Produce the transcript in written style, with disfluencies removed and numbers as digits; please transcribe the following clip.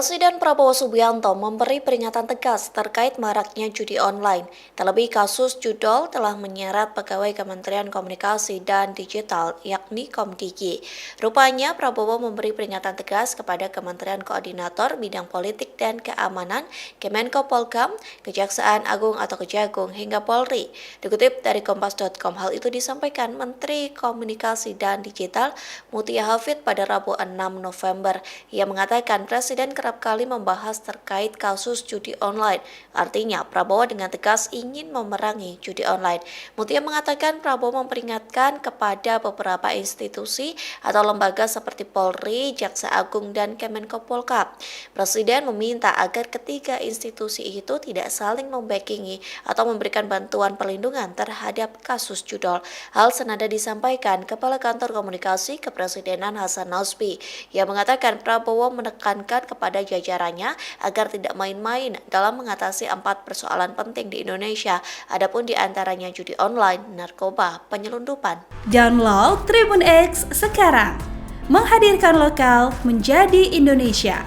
Presiden Prabowo Subianto memberi peringatan tegas terkait maraknya judi online. Terlebih kasus judol telah menyeret pegawai Kementerian Komunikasi dan Digital, yakni Komdigi. Rupanya Prabowo memberi peringatan tegas kepada Kementerian Koordinator Bidang Politik dan Keamanan, Kemenko Polhukam, Kejaksaan Agung atau Kejagung, hingga Polri. Dikutip dari Kompas.com, hal itu disampaikan Menteri Komunikasi dan Digital Mutia Hafid pada Rabu 6 November. Ia mengatakan Presiden kerap kali membahas terkait kasus judi online. Artinya, Prabowo dengan tegas ingin memerangi judi online. Mutia mengatakan Prabowo memperingatkan kepada beberapa institusi atau lembaga seperti Polri, Jaksa Agung, dan Kemenko Polhukam. Presiden meminta agar ketiga institusi itu tidak saling membackingi atau memberikan bantuan perlindungan terhadap kasus judol. Hal senada disampaikan Kepala Kantor Komunikasi Kepresidenan Hasan Nasbi. Ia mengatakan Prabowo menekankan kepada jajarannya agar tidak main-main dalam mengatasi 4 persoalan penting di Indonesia, adapun diantaranya judi online, narkoba, penyelundupan. Download Tribun X sekarang, menghadirkan lokal menjadi Indonesia.